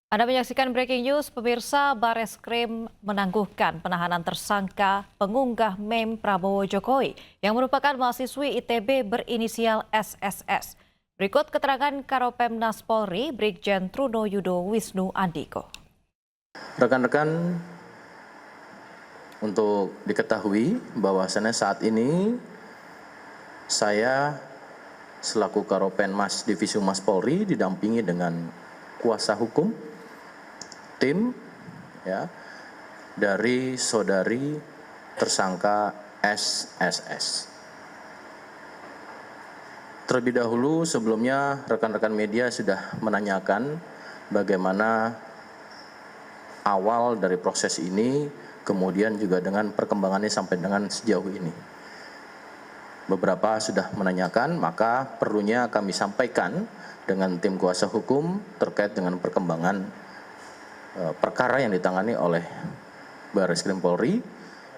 Anda menyaksikan breaking news, pemirsa. Bareskrim menangguhkan penahanan tersangka pengunggah meme Prabowo Jokowi yang merupakan mahasiswi ITB berinisial SSS. Berikut keterangan Karopemnas Polri, Brigjen Truno Yudo Wisnu Andiko. Rekan-rekan, untuk diketahui bahwasannya saat ini saya selaku Karopenmas Divisi Humas Polri didampingi dengan kuasa hukum tim dari saudari tersangka SSS. Terlebih dahulu sebelumnya rekan-rekan media sudah menanyakan bagaimana awal dari proses ini, kemudian juga dengan perkembangannya sampai dengan sejauh ini. Beberapa sudah menanyakan, maka perlunya kami sampaikan dengan tim kuasa hukum terkait dengan perkembangan perkara yang ditangani oleh Bareskrim Polri,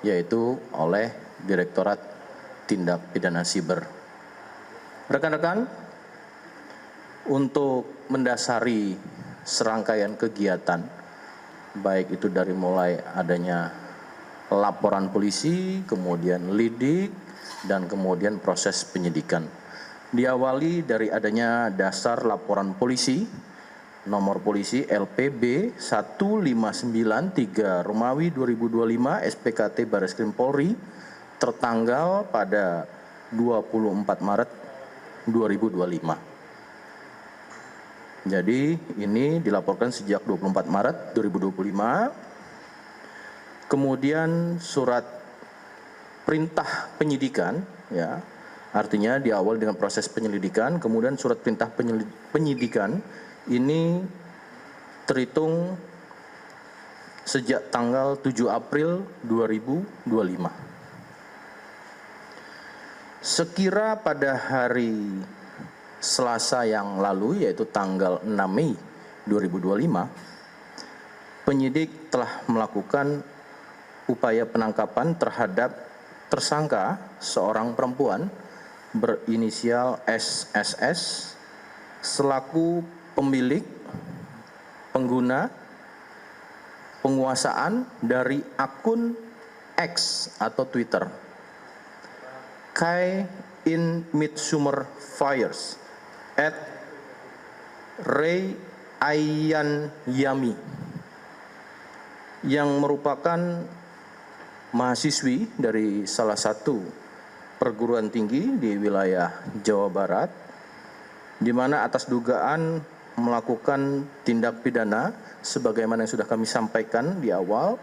yaitu oleh Direktorat Tindak Pidana Siber. Rekan-rekan, untuk mendasari serangkaian kegiatan, baik itu dari mulai adanya laporan polisi, kemudian lidik, dan kemudian proses penyidikan. Diawali dari adanya dasar laporan polisi, nomor polisi LPB 1593 Romawi 2025 SPKT Bareskrim Polri tertanggal pada 24 Maret 2025. Jadi ini dilaporkan sejak 24 Maret 2025. Kemudian surat perintah penyidikan, artinya diawali dengan proses penyelidikan, kemudian surat perintah penyidikan ini terhitung sejak tanggal 7 April 2025. Sekira pada hari Selasa yang lalu, yaitu tanggal 6 Mei 2025, penyidik telah melakukan upaya penangkapan terhadap tersangka seorang perempuan berinisial SSS selaku pemilik, pengguna, penguasaan dari akun X atau Twitter Kai in Midsummer Fires @Ray Ayan Yami yang merupakan mahasiswi dari salah satu perguruan tinggi di wilayah Jawa Barat, di mana atas dugaan melakukan tindak pidana sebagaimana yang sudah kami sampaikan di awal,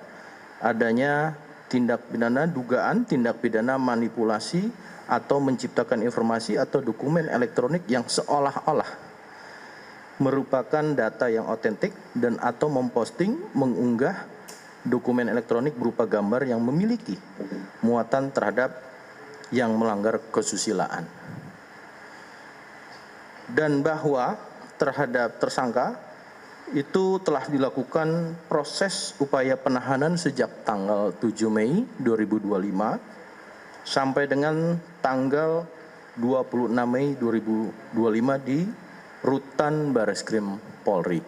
adanya tindak pidana dugaan tindak pidana manipulasi atau menciptakan informasi atau dokumen elektronik yang seolah-olah merupakan data yang otentik dan atau memposting, mengunggah dokumen elektronik berupa gambar yang memiliki muatan terhadap yang melanggar kesusilaan. Dan bahwa terhadap tersangka itu telah dilakukan proses upaya penahanan sejak tanggal 7 Mei 2025 sampai dengan tanggal 26 Mei 2025 di Rutan Bareskrim Polri.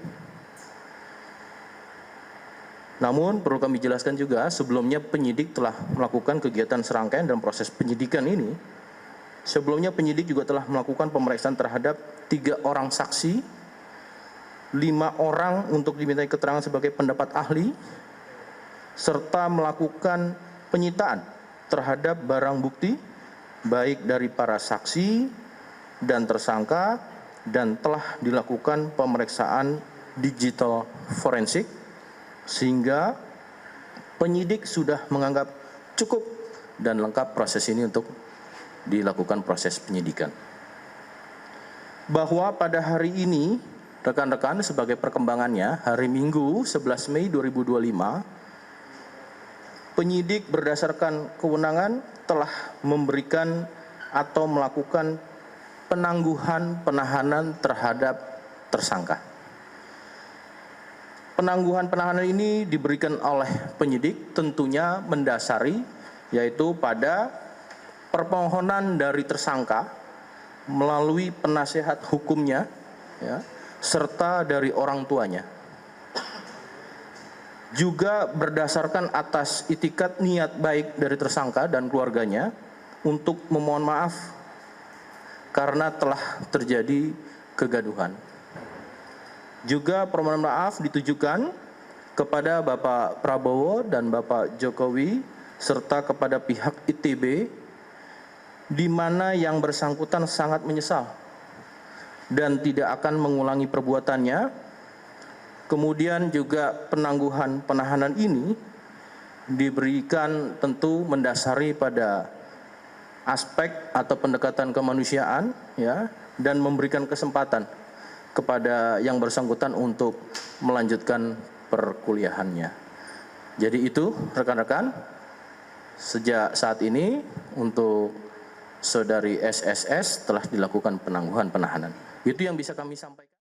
Namun perlu kami jelaskan juga, sebelumnya penyidik telah melakukan kegiatan serangkaian dalam proses penyidikan ini. Sebelumnya penyidik juga telah melakukan pemeriksaan terhadap 3 orang saksi, 5 orang untuk dimintai keterangan sebagai pendapat ahli, serta melakukan penyitaan terhadap barang bukti baik dari para saksi dan tersangka, dan telah dilakukan pemeriksaan digital forensik sehingga penyidik sudah menganggap cukup dan lengkap proses ini untuk dilakukan proses penyidikan. Bahwa pada hari ini, rekan-rekan, sebagai perkembangannya, hari Minggu 11 Mei 2025, penyidik berdasarkan kewenangan telah memberikan atau melakukan penangguhan penahanan terhadap tersangka. Penangguhan penahanan ini diberikan oleh penyidik tentunya mendasari, yaitu pada permohonan dari tersangka melalui penasehat hukumnya, serta dari orang tuanya. juga berdasarkan atas itikat niat baik dari tersangka dan keluarganya untuk memohon maaf karena telah terjadi kegaduhan. Juga permohonan maaf ditujukan kepada Bapak Prabowo dan Bapak Jokowi serta kepada pihak ITB di mana yang bersangkutan sangat menyesal dan tidak akan mengulangi perbuatannya. Kemudian juga penangguhan penahanan ini diberikan tentu mendasari pada aspek atau pendekatan kemanusiaan ya, dan memberikan kesempatan kepada yang bersangkutan untuk melanjutkan perkuliahannya. Jadi itu rekan-rekan, sejak saat ini untuk saudari SSS telah dilakukan penangguhan penahanan. Itu yang bisa kami sampaikan.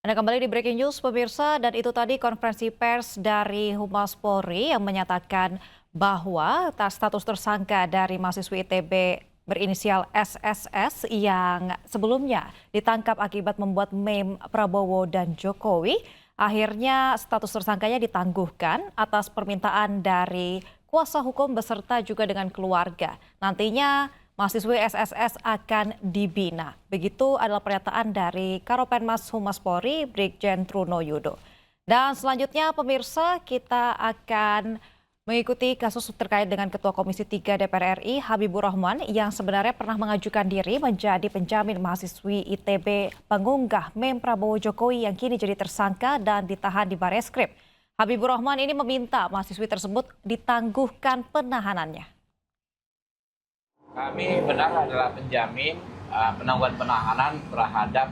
Anda kembali di Breaking News pemirsa, dan itu tadi konferensi pers dari Humas Polri yang menyatakan bahwa status tersangka dari mahasiswi ITB berinisial SSS yang sebelumnya ditangkap akibat membuat meme Prabowo dan Jokowi, akhirnya status tersangkanya ditangguhkan atas permintaan dari kuasa hukum beserta juga dengan keluarga. Nantinya mahasiswi SSS akan dibina. Begitu adalah pernyataan dari Karopenmas Humas Polri, Brigjen Truno Yudo. Dan selanjutnya pemirsa, kita akan mengikuti kasus terkait dengan Ketua Komisi 3 DPR RI Habibur Rahman yang sebenarnya pernah mengajukan diri menjadi penjamin mahasiswi ITB pengunggah meme Prabowo Jokowi yang kini jadi tersangka dan ditahan di Bareskrim. Habibur Rahman ini meminta mahasiswi tersebut ditangguhkan penahanannya. Kami benar adalah penjamin penangguhan penahanan terhadap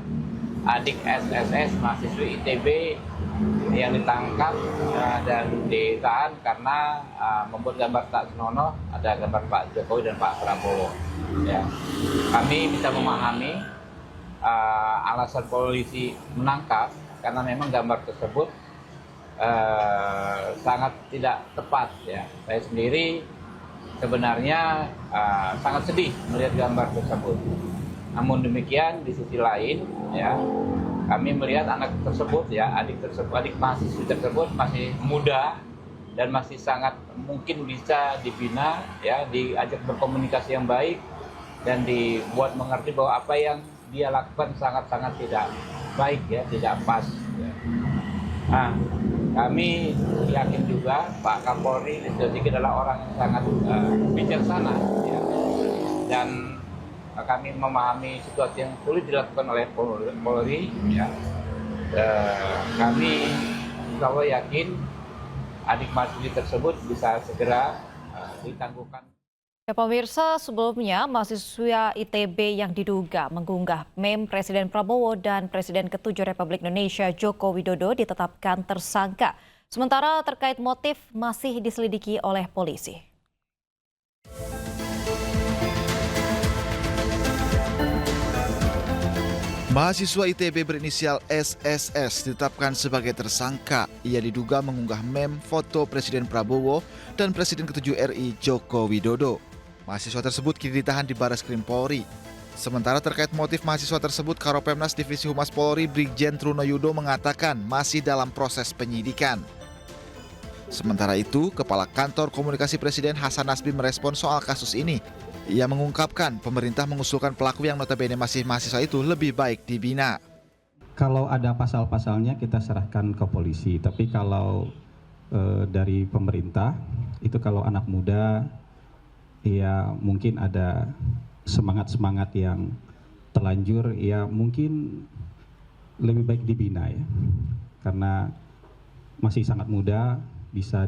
adik SSS mahasiswi ITB yang ditangkap dan ditahan karena membuat gambar tak senonoh, ada gambar Pak Jokowi dan Pak Prabowo. Ya. Kami bisa memahami alasan polisi menangkap karena memang gambar tersebut sangat tidak tepat. Ya. Saya sendiri sebenarnya sangat sedih melihat gambar tersebut. Namun demikian di sisi lain, ya, kami melihat anak tersebut, ya, adik mahasiswa tersebut masih muda dan masih sangat mungkin bisa dibina, ya, diajak berkomunikasi yang baik dan dibuat mengerti bahwa apa yang dia lakukan sangat-sangat tidak baik, ya, tidak pas. Ya. Nah, kami yakin juga Pak Kapolri Listio Sigit adalah orang yang sangat bijaksana, ya. Dan kami memahami situasi yang sulit dilakukan oleh Polri, ya. Kami insya yakin adik mahasiswi tersebut bisa segera ditangguhkan. Ya, pemirsa, sebelumnya mahasiswa ITB yang diduga mengunggah meme Presiden Prabowo dan Presiden ke-7 Republik Indonesia Joko Widodo ditetapkan tersangka. Sementara terkait motif masih diselidiki oleh polisi. Mahasiswa ITB berinisial SSS ditetapkan sebagai tersangka. Ia diduga mengunggah meme foto Presiden Prabowo dan Presiden ke-7 RI Joko Widodo. Mahasiswa tersebut kini ditahan di Bareskrim Polri. Sementara terkait motif mahasiswa tersebut, Karopenmas Divisi Humas Polri Brigjen Truno Yudo mengatakan masih dalam proses penyidikan. Sementara itu, Kepala Kantor Komunikasi Presiden Hasan Nasbi merespon soal kasus ini. Ia mengungkapkan pemerintah mengusulkan pelaku yang notabene masih mahasiswa itu lebih baik dibina. Kalau ada pasal-pasalnya kita serahkan ke polisi, tapi kalau dari pemerintah itu kalau anak muda ya mungkin ada semangat-semangat yang terlanjur, ya mungkin lebih baik dibina, ya. Karena masih sangat muda, bisa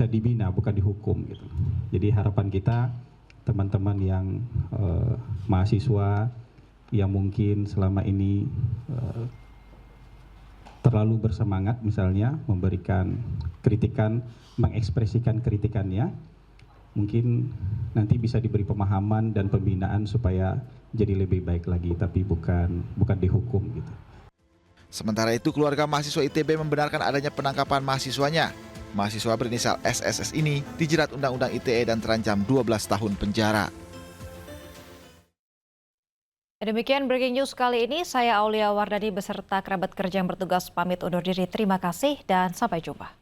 dibina bukan dihukum gitu. Jadi harapan kita teman-teman yang mahasiswa yang mungkin selama ini terlalu bersemangat misalnya memberikan kritikan, mengekspresikan kritikannya, mungkin nanti bisa diberi pemahaman dan pembinaan supaya jadi lebih baik lagi, tapi bukan dihukum gitu. Sementara itu, keluarga mahasiswa ITB membenarkan adanya penangkapan mahasiswanya. Mahasiswa berinisial SSS ini dijerat Undang-Undang ITE dan terancam 12 tahun penjara. Demikian breaking news kali ini. Saya Aulia Wardani beserta kerabat kerja yang bertugas pamit undur diri. Terima kasih dan sampai jumpa.